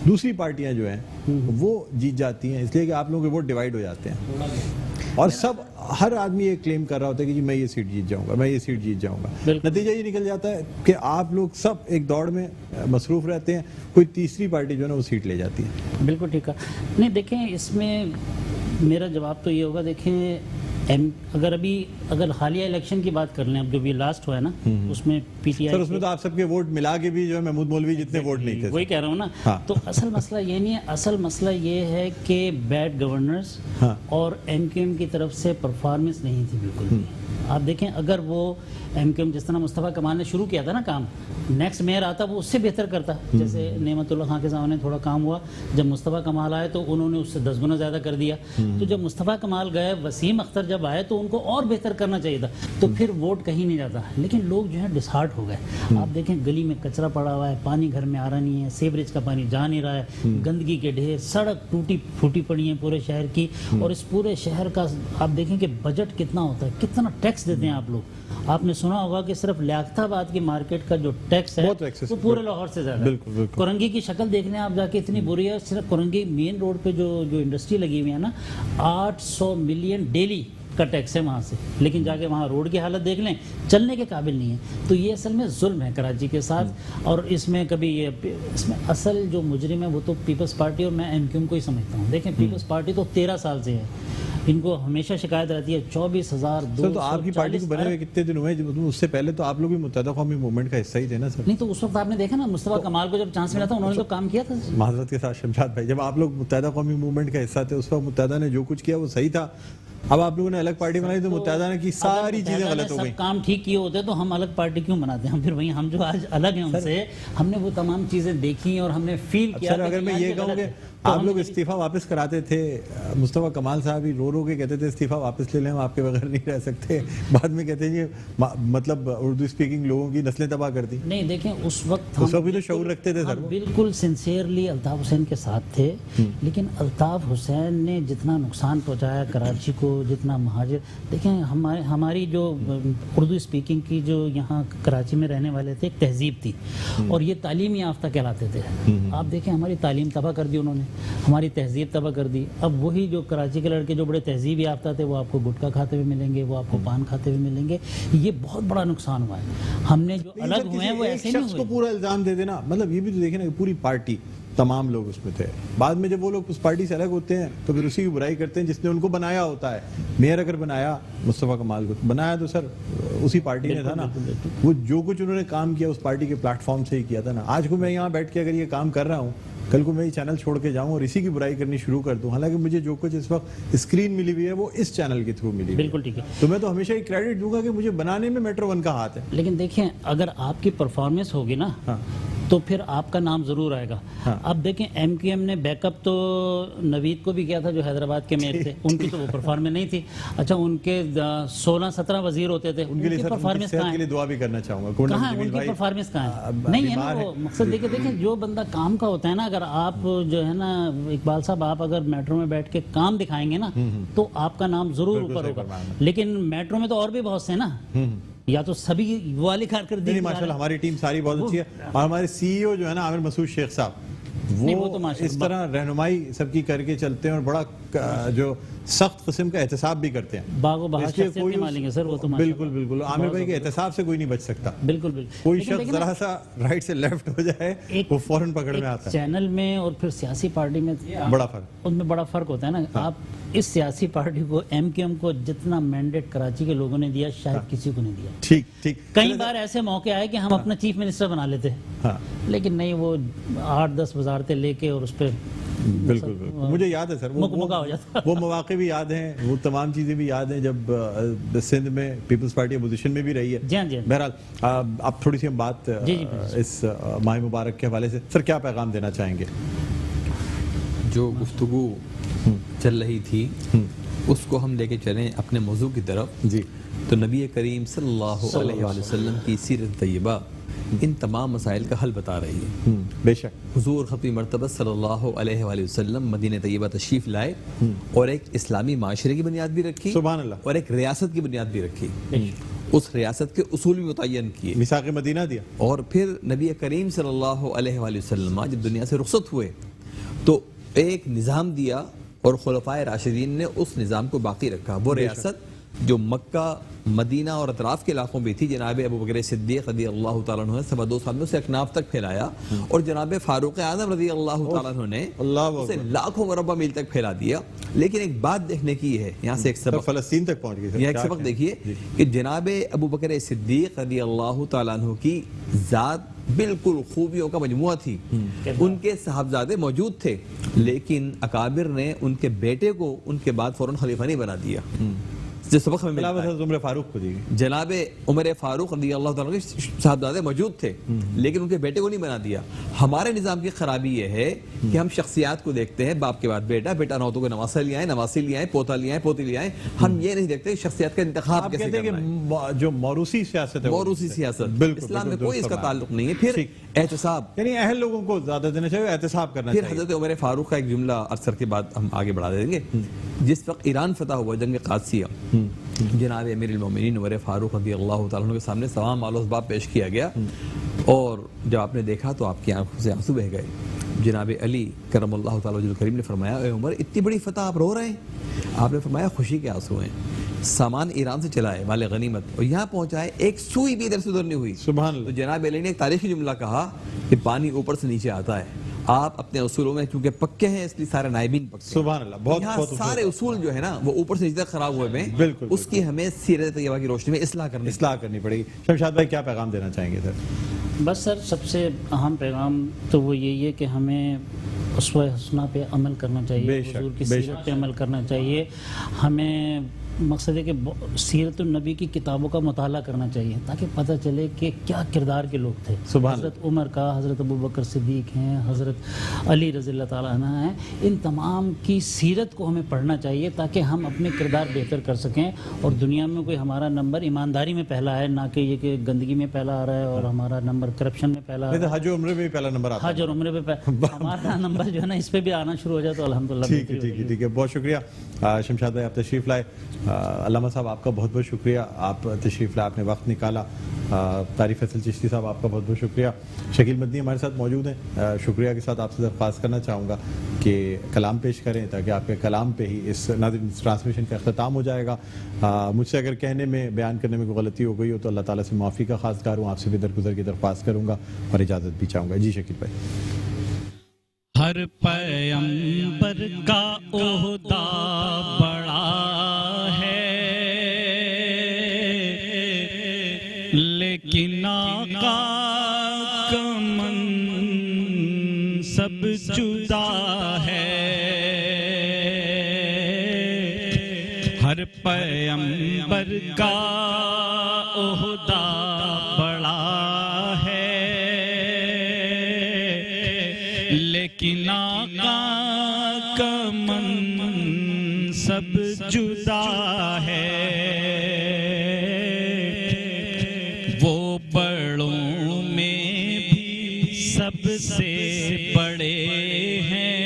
دوسری پارٹیاں جو ہیں وہ جیت جاتی ہیں, اس لیے کہ آپ لوگوں کے ووٹ ڈیوائیڈ ہو جاتے ہیں اور سب ہر آدمی یہ کلیم کر رہا ہوتا ہے کہ جی میں یہ سیٹ جیت جاؤں گا, میں یہ سیٹ جیت جاؤں گا. نتیجہ یہ نکل جاتا ہے کہ آپ لوگ سب ایک دوڑ میں مصروف رہتے ہیں, کوئی تیسری پارٹی جو ہے نا وہ سیٹ لے جاتی ہے. بالکل ٹھیک ہے. نہیں دیکھیں اس میں میرا جواب تو یہ ہوگا, دیکھیں اگر حالیہ الیکشن کی بات کر لیں, اب جو بھی لاسٹ ہوا ہے نا اس میں پی ٹی آئی, سر اس میں تو آپ سب کے ووٹ ملا کے بھی جو ہے محمود مولوی جتنے ووٹ نہیں تھے, وہی کہہ رہا ہوں نا. تو اصل مسئلہ یہ نہیں ہے, اصل مسئلہ یہ ہے کہ بیڈ گورنرز اور ایم کیو ایم کی طرف سے پرفارمنس نہیں تھی بالکل بھی. آپ دیکھیں اگر وہ ایم کیو ایم جس طرح مصطفیٰ کمال نے شروع کیا تھا نا کام, نیکسٹ میئر آتا وہ اس سے بہتر کرتا. جیسے نعمت اللہ خان کے سامنے تھوڑا کام ہوا, جب مصطفیٰ کمال آئے تو انہوں نے اس سے 10 گنا زیادہ کر دیا. تو جب مصطفیٰ کمال گئے, وسیم اختر جب آئے تو ان کو اور بہتر کرنا چاہیے تھا, تو پھر ووٹ کہیں نہیں جاتا. لیکن لوگ جو ہے ڈسہارٹ ہو گئے. آپ دیکھیں گلی میں کچرا پڑا ہوا ہے, پانی گھر میں آ رہا نہیں ہے, سیوریج کا پانی جا نہیں رہا ہے, گندگی کے ڈھیر, سڑک ٹوٹی پھوٹی پڑی ہیں پورے شہر کی, اور اس پورے شہر کا آپ دیکھیں کہ بجٹ کتنا ہوتا ہے, کتنا ٹیکس دیتے ہیں آپ لوگ. آپ نے سنا ہوگا کہ صرف لیاقت آباد کی مارکیٹ کا جو ٹیکس ہے وہ پورے لاہور سے زیادہ ہے. کرنگی کی شکل دیکھ لیں آپ جا کے, اتنی بری ہے. صرف کرنگی مین روڈ پہ جو انڈسٹری لگی ہوئی ہے نا, 800 ملین ڈیلی کا ٹیکس ہے وہاں سے, لیکن جا کے وہاں روڈ کی حالت دیکھ لیں, چلنے کے قابل نہیں ہے. تو یہ اصل میں ظلم ہے کراچی کے ساتھ. اور اس میں اس میں اصل جو مجرم ہے وہ تو پیپلز پارٹی اور میں ایم کیو ایم کو ہی سمجھتا ہوں. دیکھیں پیپلز پارٹی تو 13 سال سے ہے, ان کو ہمیشہ شکایت رہتی ہے 24,200. تو آپ کی پارٹی کو بنے ہوئے کتنے دن ہوئے؟ اس سے پہلے تو آپ لوگ بھی متحدہ قومی موومنٹ کا حصہ ہی تھے نا سر. نہیں تو اس وقت آپ نے دیکھا نا مصطفیٰ کمال کو جب چانس ملا تھا انہوں نے تو کام کیا تھا. معذرت کے ساتھ شمشاد بھائی, جب آپ لوگ متحدہ قومی موومنٹ کا حصہ تھے اس وقت متحدہ نے جو کچھ کیا وہ صحیح تھا. اب آپ لوگوں نے الگ پارٹی بنائی تو متحدہ نے کی ساری چیزیں غلط ہو گئی. سب کام ٹھیک کیے ہوتے تو ہم الگ پارٹی کیوں بناتے ہیں؟ ہم پھر وہیں ہم جو آج الگ ہیں ان سے, ہم نے وہ تمام چیزیں دیکھی اور ہم نے فیل کیا. سر اگر میں یہ کہوں کہ آپ لوگ استعفیٰ واپس کراتے تھے, مصطفیٰ کمال صاحب ہی رو کے کہتے تھے استعفیٰ واپس لے لیں, ہم آپ کے بغیر نہیں رہ سکتے, بعد میں کہتے ہیں یہ مطلب اردو اسپیکنگ لوگوں کی نسلیں تباہ کر دی. نہیں دیکھیں اس وقت بھی تو شعور رکھتے تھے سر, بالکل سنسیئرلی الطاف حسین کے ساتھ تھے. لیکن الطاف حسین نے جتنا نقصان پہنچایا کراچی کو, جتنا مہاجر, دیکھیں ہماری جو اردو اسپیکنگ کی جو یہاں کراچی میں رہنے والے تھے ایک تہذیب تھی, اور یہ تعلیم یافتہ کہلاتے تھے. آپ دیکھیں ہماری تعلیم تباہ کر دی انہوں نے, ہماری تہذیب تباہ کر دی. اب وہی جو کراچی کے لڑکے جو بڑے تہذیب یافتہ تھے وہ آپ کو گٹکا کھاتے ہوئے ملیں گے, وہ آپ کو پان کھاتے ہوئے ملیں گے. یہ بہت بڑا نقصان ہوا ہے. ہم نے جو الگ ہوئے ہیں وہ ایسے نہیں ہوئے. کو پورا الزام دے دینا, مطلب یہ بھی تو دیکھیں نا پوری پارٹی تمام لوگ اس میں تھے. بعد میں جب وہ لوگ اس پارٹی سے الگ ہوتے ہیں تو پھر اسی کی برائی کرتے ہیں جس نے ان کو بنایا ہوتا ہے. میئر اگر بنایا مصطفیٰ کمال کو بنایا تو سر اسی پارٹی نے تھا نا, وہ جو کچھ انہوں نے کام کیا اس پارٹی کے پلیٹ فارم سے ہی کیا تھا نا. آج کو میں یہاں بیٹھ کے اگر یہ کام کر رہا ہوں, کل کو میں یہ چینل چھوڑ کے جاؤں اور اسی کی برائی کرنی شروع کر دوں, حالانکہ مجھے جو کچھ اس وقت اسکرین ملی ہوئی ہے وہ اس چینل کے تھرو ملی. بالکل ٹھیک ہے. تو میں تو ہمیشہ یہ کریڈٹ دوں گا کہ مجھے بنانے میں میٹرو ون کا ہاتھ ہے. لیکن دیکھیں اگر آپ کی پرفارمنس ہوگی نا تو پھر آپ کا نام ضرور آئے گا. اب دیکھیں ایم کیو ایم نے بیک اپ تو نوید کو بھی کیا تھا جو حیدرآباد کے میئر تھے, ان کی تو وہ پرفارمنس نہیں تھی. اچھا ان کے 16-17 وزیر ہوتے تھے, ان کی پرفارمنس کہاں ہے؟ دعا بھی کرنا چاہوں گا, کہاں ان کی پرفارمنس کہاں ہے؟ نہیں ہے نا وہ مقصد. دیکھیں جو بندہ کام کا ہوتا ہے نا, اگر آپ جو ہے نا اقبال صاحب آپ اگر میٹرو میں بیٹھ کے کام دکھائیں گے نا تو آپ کا نام ضرور اوپر ہوگا. لیکن میٹرو میں تو اور بھی بہت سے نا, یا تو سبھی وہ والی کارکردگی نہیں ماشاءاللہ ہماری ٹیم ساری بہت اچھی ہے، اور ہمارے سی ای او جو ہے نا عامر مسعود شیخ صاحب، وہ تو ماشاءاللہ اس طرح رہنمائی سب کی کر کے چلتے ہیں اور بڑا جو سخت قسم کا احتساب بھی کرتے ہیں. باغ و بہار اس لیے شخصیت کے مالک ہیں سر وہ تو بالکل بالکل عامر بھائی کے احتساب سے کوئی نہیں بچ سکتا. بالکل بالکل. کوئی شخص ذرا سا رائٹ سے لیفٹ ہو جائے وہ فوراً پکڑ میں آتا ہے. چینل میں اور پھر سیاسی پارٹی میں بڑا فرق، ان میں بڑا فرق ہوتا ہے نا. آپ اس سیاسی پارٹی کو ایم کیو ایم کو جتنا مینڈیٹ کراچی کے لوگوں نے دیا شاید کسی کو نہیں دیا. ٹھیک ٹھیک. کئی بار ایسے موقع آئے کہ ہم اپنا چیف منسٹر بنا لیتے ہیں، لیکن نہیں، وہ 8-10 وزارتیں لے کے اور اس پہ بالکل بالکل مجھے یاد ہے سر، مکمکا ہو جاتا. وہ مواقع بھی یاد ہیں، وہ تمام چیزیں بھی یاد ہیں جب سندھ میں پیپلز پارٹی اپوزیشن میں بھی رہی ہے. جی ہاں جی. بہرحال اب تھوڑی سی ہم بات اس ماہ مبارک کے حوالے سے سر کیا پیغام دینا چاہیں گے؟ جو گفتگو چل رہی تھی اس کو ہم لے کے چلیں اپنے موضوع کی طرف. جی. تو نبی کریم صلی اللہ علیہ وآلہ وسلم کی سیرت طیبہ ان تمام مسائل کا حل بتا رہی ہے. بے شک. حضور ختم مرتبہ صلی اللہ علیہ وآلہ وسلم مدینہ طیبہ تشریف لائے اور ایک اسلامی معاشرے کی بنیاد بھی رکھی، سبحان اللہ، اور ایک ریاست کی بنیاد بھی رکھی. اس ریاست کے اصول بھی متعین کیے، میثاق مدینہ دیا. اور پھر نبی کریم صلی اللہ علیہ وآلہ وسلم جب دنیا سے رخصت ہوئے تو ایک نظام دیا اور خلفائے راشدین نے اس نظام کو باقی رکھا. وہ ریاست جو مکہ، مدینہ اور اطراف کے علاقوں میں تھی، جناب ابو بکر صدیق رضی اللہ تعالیٰ عنہ نے 2.25 سال میں اسے اکناف تک پھیلایا، اور جناب فاروق اعظم رضی اللہ تعالیٰ عنہ نے اسے لاکھوں مربع میل تک پھیلا دیا. لیکن ایک بات دیکھنے کی ہے یہاں سے، ایک سبق فلسطین تک پہنچ گئی. یہ ایک سبق دیکھیے کہ جناب ابو بکر صدیق رضی اللہ تعالیٰ عنہ کی ذات بالکل خوبیوں کا مجموعہ تھی. ان کے صاحبزادے موجود تھے، لیکن اکابر نے ان کے بیٹے کو ان کے بعد فوراً خلیفہ نہیں بنا دیا. جو سبق ہمیں ملتا ہے عمر فاروق کو دی. جناب عمر فاروق رضی اللہ تعالیٰ کے صاحبزادے موجود تھے، لیکن ان کے بیٹے کو نہیں بنا دیا. ہمارے نظام کی خرابی یہ ہے کہ ہم شخصیات کو دیکھتے ہیں، باپ کے بعد بیٹا، بیٹا نہ ہو تو کوئی نواسا لے آئے، نواسی لے آئے، پوتا لے آئے، پوتی لے آئے. ہم یہ نہیں دیکھتے شخصیات کا انتخاب کیسے کرنا ہے. جو موروثی سیاست ہے، موروثی سیاست اسلام میں کوئی اس کا تعلق نہیں ہے. پھر احتساب، یعنی اہل لوگوں کو زیادہ دینا چاہیے، احتساب کرنا چاہیے. پھر حضرت عمر فاروق کا ایک جملہ عرصر کے بعد ہم آگے بڑھا دیں گے. جس وقت ایران فتح ہوا جنگ قادسیہ، جناب امیر المومنین عمر فاروق رضی اللہ تعالیٰ عنہ کے سامنے تمام مال و اسباب پیش کیا گیا، اور جب آپ نے دیکھا تو آپ کی آنکھوں سے آنسو بہہ گئے. جناب علی کرم اللہ تعالیٰ وجہ الکریم نے فرمایا، اے عمر اتنی بڑی فتح آپ رو رہے ہیں؟ آپ نے فرمایا خوشی کے آنسو ہیں. سامان ایران سے چلائے والے غنیمت اور یہاں پہنچائے، ایک سوئی بھی ادھر سے ادھر نہیں ہوئی. سبحان اللہ. تو جناب علی نے ایک تاریخی جملہ کہا کہ پانی اوپر سے نیچے آتا ہے. آپ اپنے اصولوں میں چونکہ پکے ہیں اس لیے سارے نائبین پکے. سبحان اللہ. بہت سارے اصول جو ہے نا وہ اوپر سے نیچے تک خراب ہوئے ہیں. بالکل. اس کی ہمیں سیرت طیبہ کی روشنی میں اصلاح کرنی پڑے گی. شمشاد بھائی کیا پیغام دینا چاہیں گے سر؟ بس سر سب سے اہم پیغام تو وہ یہی ہے کہ ہمیں اسوہ حسنہ پہ عمل کرنا چاہیے، حضور کی سیرت پہ عمل کرنا چاہیے. ہمیں مقصد ہے کہ سیرت النبی کی کتابوں کا مطالعہ کرنا چاہیے تاکہ پتہ چلے کہ کیا کردار کے لوگ تھے. حضرت عمر کا، حضرت ابو بکر صدیق ہیں، حضرت علی رضی اللہ تعالیٰ عنہ ہیں، ان تمام کی سیرت کو ہمیں پڑھنا چاہیے تاکہ ہم اپنے کردار بہتر کر سکیں اور دنیا میں کوئی ہمارا نمبر ایمانداری میں پہلا ہے، نہ کہ یہ کہ گندگی میں پہلا آ رہا ہے اور ہمارا نمبر کرپشن میں پہلا آ رہا ہے. حج و عمرے میں پہلا نمبر آتا ہے. حج اور عمرے پہ ہمارا نمبر جو ہے نا اس پہ بھی آنا شروع ہو جائے تو الحمدللہ. ٹھیک ہے. بہت شکریہ شمشاد بھائی، آپ تشریف لائے. علامہ صاحب آپ کا بہت بہت شکریہ، آپ تشریف لائے، آپ نے وقت نکالا. قاری فیصل چشتی صاحب آپ کا بہت بہت شکریہ. شکیل مدنی ہمارے ساتھ موجود ہیں. شکریہ کے ساتھ آپ سے درخواست کرنا چاہوں گا کہ کلام پیش کریں تاکہ آپ کے کلام پہ ہی اس ٹرانسمیشن کا اختتام ہو جائے گا. مجھ سے اگر کہنے میں، بیان کرنے میں کوئی غلطی ہو گئی ہو تو اللہ تعالیٰ سے معافی کا خواستگار ہوں. آپ سے بھی درگزر کی درخواست کروں گا اور اجازت بھی چاہوں گا. جی شکیل بھائی. ہر پیغمبر کا عہدہ بڑا ہے، لیکن آقا کا منصب جدا ہے. ہر پیغمبر کا عہدہ بڑا ہے، لیکن آقا کا منصب جدا ہے. وہ بڑوں میں بھی سب سے بڑے ہیں،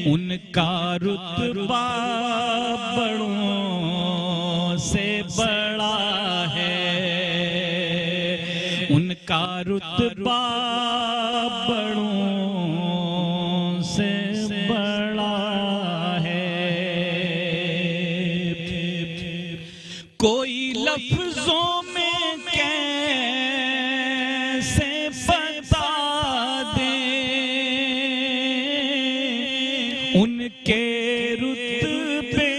ان کا رتبہ بڑوں سے بڑا ہے، ان کا رتبہ بڑوں سے بڑا ہے۔ کوئی لفظوں میں کیسے بتا دیں ان کے رتبے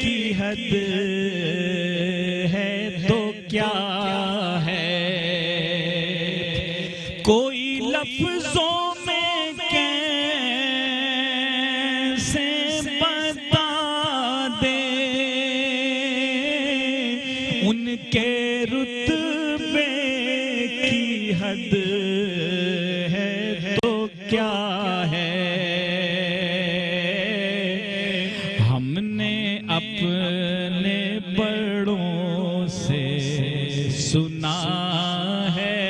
کی حد ہے تو کیا ہے، کوئی لفظوں میں کیسے بتا دیں ان کے رتبے کی حد ہے تو کیا ہے۔ ہم نے اپنے بڑوں سے سنا ہے،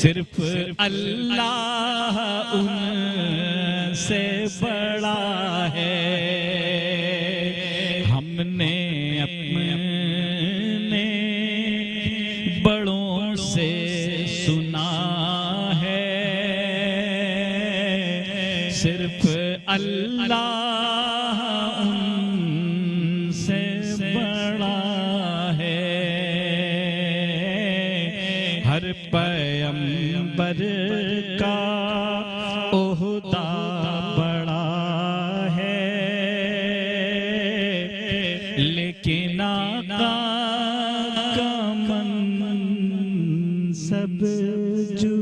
صرف اللہ ان سے بڑا ہے۔ ہم نے اپنے بڑوں سے سنا ہے، صرف اللہ ان سے بڑا ہے۔ ہر پیغمبر کا عہدہ بڑا ہے، لیکن آقا کا منصب جو